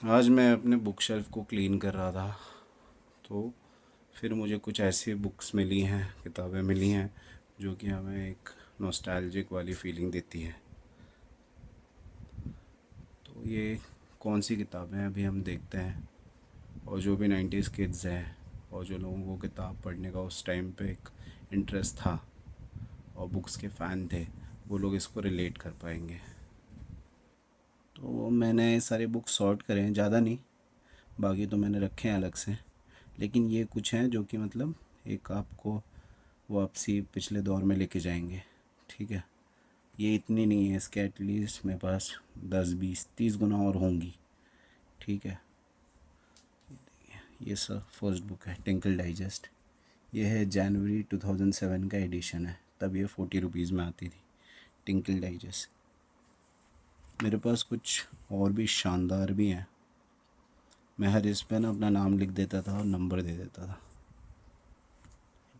आज मैं अपने बुक शेल्फ को क्लीन कर रहा था, तो फिर मुझे कुछ ऐसी बुक्स मिली हैं, किताबें मिली हैं जो कि हमें एक नॉस्टैल्जिक वाली फीलिंग देती है। तो ये कौन सी किताबें हैं अभी हम देखते हैं। और जो भी 90s किड्स हैं और जो लोगों को किताब पढ़ने का उस टाइम पे एक इंटरेस्ट था और बुक्स के फ़ैन थे, वो लोग इसको रिलेट कर पाएंगे। तो मैंने सारे बुक्स सॉर्ट करे हैं, ज़्यादा नहीं, बाकी तो मैंने रखे हैं अलग से। लेकिन ये कुछ हैं जो कि मतलब एक आपको वापसी पिछले दौर में लेके जाएंगे। ठीक है, ये इतनी नहीं है, इसके एटलीस्ट मेरे पास 10 20 30 गुना और होंगी। ठीक है, ये सब फर्स्ट बुक है, टिंकल डाइजेस्ट। ये है जनवरी 2007 का एडिशन है, तब ये 40 रुपीज़ में आती थी, टिंकल डाइजेस्ट। मेरे पास कुछ और भी शानदार भी हैं। मैं हर इस पे ना अपना नाम लिख देता था और नंबर दे देता था।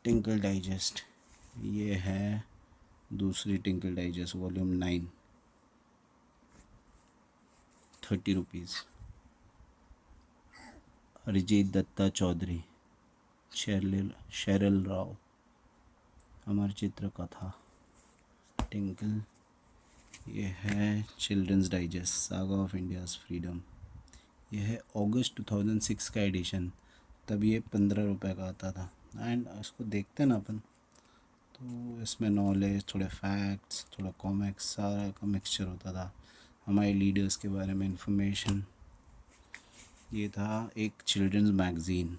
टिंकल डाइजेस्ट, ये है दूसरी Tinkle digest volume 9, 30 rupees. Arijit Datta Chaudhary, Cheryl Rao, Amar Chitra Katha, Tinkle. ये है children's digest, saga of India's freedom. ये है अगस्त 2006 का एडिशन, तब ये 15 रुपये का आता था। एंड इसको देखते ना अपन, तो इसमें नॉलेज, थोड़े फैक्ट्स, थोड़ा कॉमिक्स, सारा का मिक्सचर होता था। हमारे लीडर्स के बारे में इंफॉर्मेशन। ये था एक चिल्ड्रंस मैगज़ीन।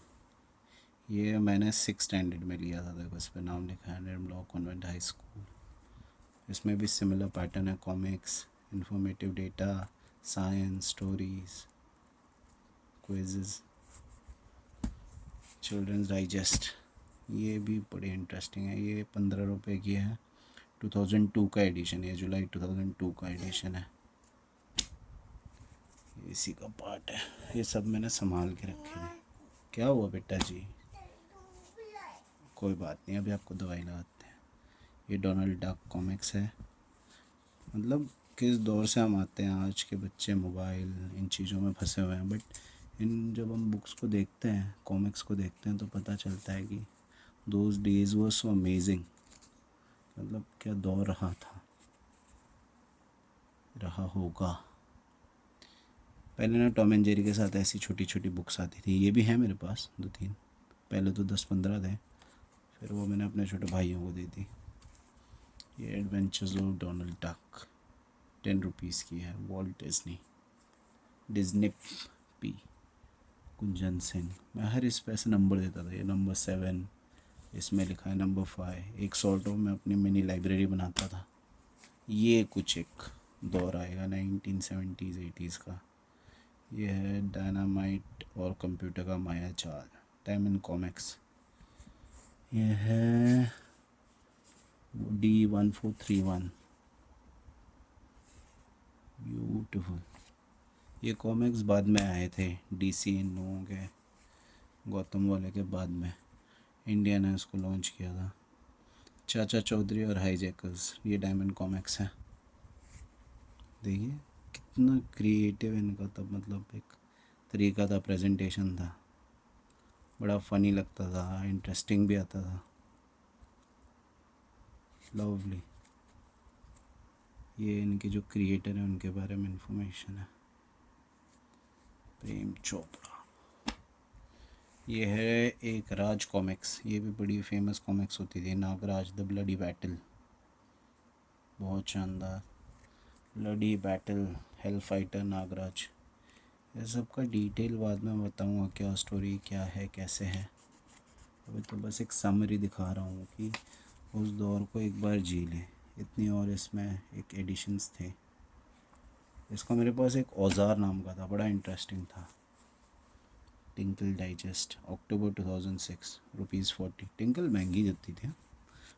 ये मैंने 6 स्टैंडर्ड में लिया था। देखो इस पर नाम लिखा है, नेरम लॉ कॉन्वेंट हाई स्कूल। इसमें भी सिमिलर पैटर्न है, comics, informative data, science, stories, quizzes. Children's digest, ये भी बड़ी इंटरेस्टिंग है। ये 15 रुपये की है, 2002 का एडिशन है, जुलाई 2002 का एडिशन है। इसी का पार्ट है। ये सब मैंने संभाल के रखे हैं। क्या हुआ बेटा जी? कोई बात नहीं, अभी आपको दवाई लगाते हैं। ये डोनाल्ड डक कॉमिक्स है। मतलब किस दौर से हम आते हैं, आज के बच्चे मोबाइल इन चीज़ों में फंसे हुए हैं, बट इन जब हम बुक्स को देखते हैं, कॉमिक्स को देखते हैं, तो पता चलता है कि those days were so amazing. मतलब क्या दौर रहा था, रहा होगा। पहले ना टॉम एंड जेरी के साथ ऐसी छोटी छोटी बुक्स आती थी, ये भी है मेरे पास 2 3। पहले तो 10 15 थे, फिर वो मैंने अपने छोटे भाइयों को दी थी। ये adventures of Donald Duck 10 rupees की है, Walt Disney, Disney P, Kunjan Singh. मैं हर इस पे ऐसे नंबर देता था। ये नंबर 7, इसमें लिखा है नंबर 5। एक सॉर्ट ऑफ मैं अपनी मिनी लाइब्रेरी बनाता था। ये कुछ एक दौर आएगा 1970s 80s का। ये है डायनामाइट और कंप्यूटर का माया जाल, डायमंड कॉमिक्स। ये है D1431, ब्यूटीफुल। ये कॉमिक्स बाद में आए थे, DC इन लोगों के, गौतम वाले के बाद में इंडिया ने इसको लॉन्च किया था। चाचा चौधरी और हाईजैकर्स, ये डायमंड कॉमिक्स है। देखिए कितना क्रिएटिव इनका तब, मतलब एक तरीका था, प्रेजेंटेशन था, बड़ा फ़नी लगता था, इंटरेस्टिंग भी आता था। लवली। ये इनके जो क्रिएटर हैं उनके बारे में इंफॉर्मेशन है, प्रेम चोपड़ा। ये है एक राज कॉमिक्स, ये भी बड़ी फेमस कॉमिक्स होती थी, नागराज द ब्लडी बैटल, बहुत शानदार। Bloody battle, hell fighter Nagraj. ये सब का डिटेल बाद में बताऊंगा, क्या स्टोरी क्या है, कैसे है। अभी तो बस एक समरी दिखा रहा हूँ कि उस दौर को एक बार जी ले। इतनी और इसमें एक एडिशंस थे। इसका मेरे पास एक औजार नाम का था, बड़ा इंटरेस्टिंग था। टिंकल डाइजेस्ट, अक्टूबर 2006, ₹40। टिंकल महंगी देती थी,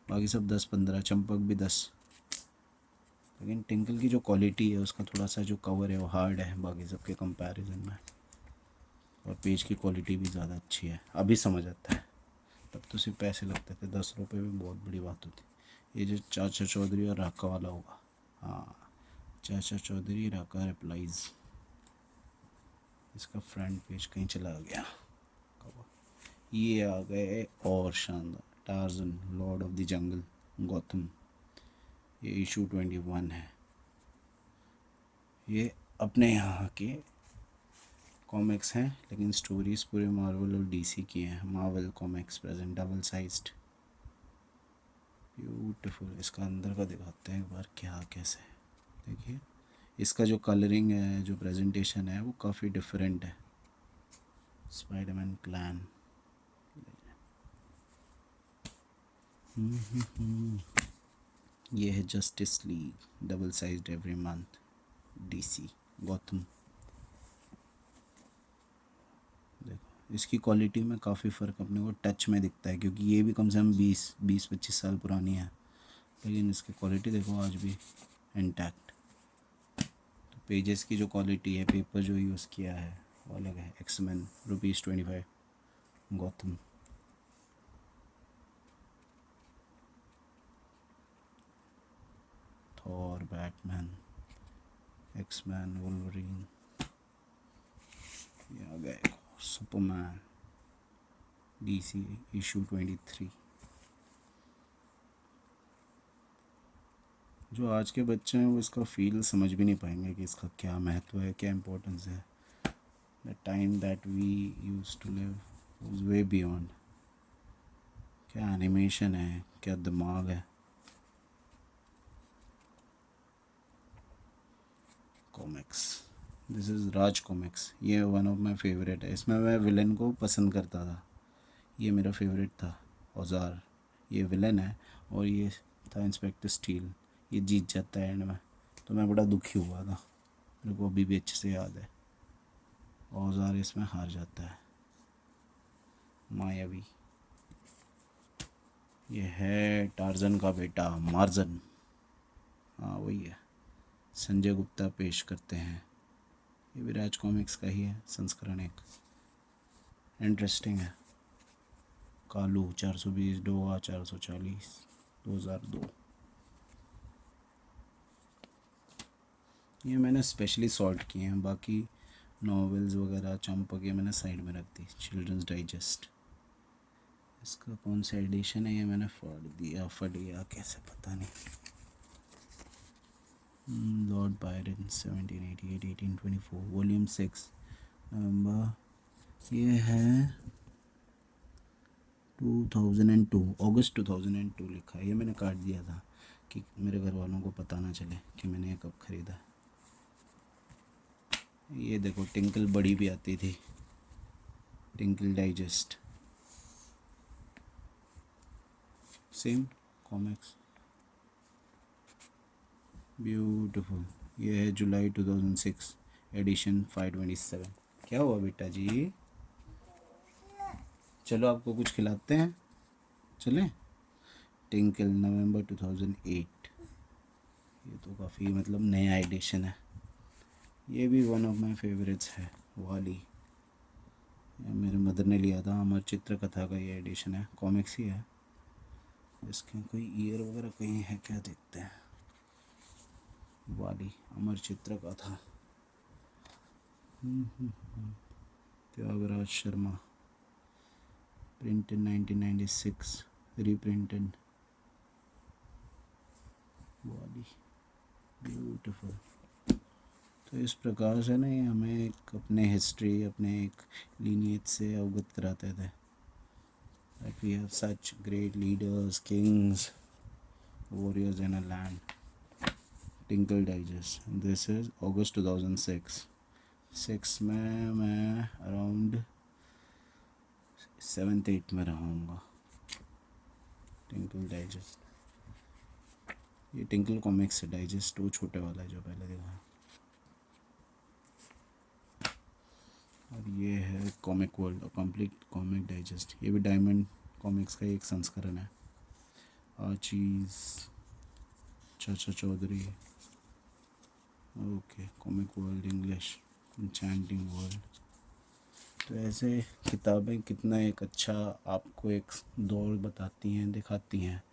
बाकी सब 10 15, चंपक भी 10। लेकिन टिंकल की जो क्वालिटी है, उसका थोड़ा सा जो कवर है वो हार्ड है बाकी सब के कंपैरिजन में, और पेज की क्वालिटी भी ज़्यादा अच्छी है। अभी समझ आता है, तब तो सिर्फ पैसे लगते थे, 10 रुपये भी बहुत बड़ी बात होती। ये जो चाचा चौधरी और राका वाला होगा, हाँ, चाचा चौधरी राका रिप्लाइज, इसका फ्रंट पेज कहीं चला गया। ये आ गए और शानदार torsion Lord of the jungle Gautam. ये इशू 21 है। ये अपने यहाँ के कॉमिक्स हैं लेकिन स्टोरीज पूरे मार्वल और डीसी की हैं। Marvel comics present double sized beautiful. इसका अंदर का दिखाते हैं एक बार क्या कैसे है। देखिए इसका जो कलरिंग है जो प्रेजेंटेशन है वो काफ़ी डिफरेंट है। Spiderman clan. ये है justice league double sized every month DC Gautam. देखो इसकी क्वालिटी में काफ़ी फ़र्क अपने को टच में दिखता है क्योंकि ये भी कम से कम 20-25 साल पुरानी है लेकिन इसकी क्वालिटी देखो आज भी इंटैक्ट। तो पेजेस की जो क्वालिटी है पेपर जो यूज़ किया है वो अलग है। Axeman ₹25 Gautam. Thor Batman Axeman Wolverine. ये आ गया एक और सुपरमैन डीसी इशू 23। जो आज के बच्चे हैं वो इसका फील समझ भी नहीं पाएंगे कि इसका क्या महत्व है क्या इम्पोर्टेंस है। The time that we use to live was way beyond. क्या एनिमेशन है क्या दिमाग है। Comics this is Raj comics. ये वन ऑफ माई फेवरेट है। इसमें मैं विलन को पसंद करता था। ये मेरा फेवरेट था औजार। ये विलन है और ये था इंस्पेक्टर स्टील। ये जीत जाता है एंड में तो मैं बड़ा दुखी हुआ था। मेरे को अभी भी अच्छे से याद है। औजार इसमें हार जाता है। मायावी। ये है टार्जन का बेटा मार्जन। हाँ वही है। संजय गुप्ता पेश करते हैं। ये भी राज कॉमिक्स का ही है संस्करण एक। इंटरेस्टिंग है। कालू 420 डोआ 440 2002। ये मैंने स्पेशली सॉर्ट किए हैं। बाकी नॉवेल्स वगैरह चंपक ये मैंने साइड में रख दी। चिल्ड्रंस डाइजेस्ट इसका कौन सा एडिशन है ये मैंने फट गया कैसे पता नहीं। लॉर्ड बायरन 1788 1824 वॉल्यूम 6 नवंबर। ये है 2002 अगस्त 2002 लिखा है। ये मैंने काट दिया था कि मेरे घर वालों को पता ना चले कि मैंने ये कब ख़रीदा। ये देखो टिंकल बड़ी भी आती थी। Tinkle digest same comics beautiful. ये है जुलाई 2006 एडिशन 527। क्या हुआ बेटा जी। चलो आपको कुछ खिलाते हैं चलें। टिंकल नवंबर 2008। ये तो काफ़ी मतलब नया एडिशन है। ये भी वन ऑफ माय फेवरेट्स है वाली। ये मेरे मदर ने लिया था। अमर चित्र कथा का ये एडिशन है। कॉमिक्स ही है। इसके कोई ईयर वगैरह कहीं है क्या देखते हैं। वाली अमर चित्र कथा त्यागराज शर्मा प्रिंटेड 1996 रीप्रिंटेड। वाली ब्यूटीफुल। तो इस प्रकार से ना ये हमें एक अपने हिस्ट्री अपने एक लीनिएज से अवगत कराते थे। That we have such great leaders, kings, warriors in a land. Tinkle Digest. This is August 2006. 6 में मैं अराउंड 7th-8th में रहूँगा। Tinkle digest. ये टिंकल कॉमिक्स है डाइजेस्ट वो छोटे वाला है जो पहले देखा। और ये है comic world complete comic digest. ये भी डायमंड कॉमिक्स का एक संस्करण है। चीज़ Chacha Chaudhary. Okay comic world English enchanting world. तो ऐसे किताबें कितना एक अच्छा आपको एक दौर बताती हैं दिखाती हैं।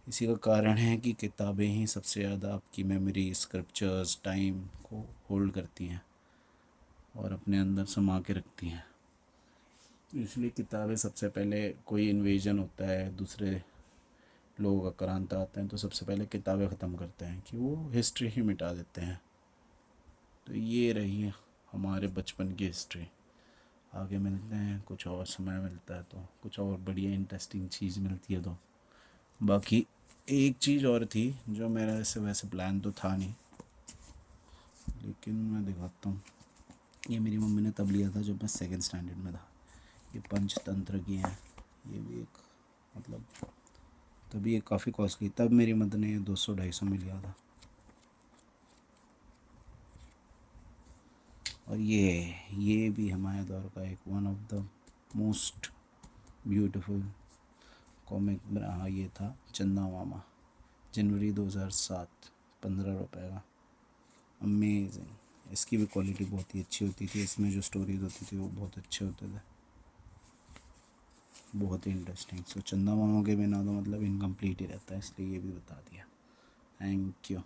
इसी का कारण है कि किताबें ही सबसे ज़्यादा आपकी मेमोरी स्क्रिप्चर्स टाइम को होल्ड करती हैं। और अपने अंदर समा के रखती हैं। इसलिए किताबें सबसे पहले, कोई इन्वेजन होता है, दूसरे लोग आक्रांत आते हैं, तो सबसे पहले किताबें ख़त्म करते हैं कि वो हिस्ट्री ही मिटा देते हैं। तो ये रही हमारे बचपन की हिस्ट्री। आगे मिलते हैं, कुछ और समय मिलता है तो कुछ और बढ़िया इंटरेस्टिंग चीज़ मिलती है तो। बाकी एक चीज़ और थी जो मेरा ऐसे वैसे प्लान तो था नहीं, लेकिन मैं दिखाता हूँ। ये मेरी मम्मी ने तब लिया था जब मैं सेकंड स्टैंडर्ड में था। ये पंचतंत्र की हैं। ये भी एक, मतलब तभी ये काफ़ी कॉस्टली, तब मेरी मदर ने 200-250 में लिया था। और ये भी हमारे दौर का एक one of the most beautiful comic. हाँ, ये था चंदा मामा, जनवरी 2007, 15 रुपये का। अमेजिंग। इसकी भी क्वालिटी बहुत ही अच्छी होती थी, इसमें जो स्टोरीज होती थी वो बहुत अच्छे होते थे, बहुत ही इंटरेस्टिंग। सो चंदा मामा के बिना तो मतलब इनकम्प्लीट ही रहता है, इसलिए ये भी बता दिया। Thank you.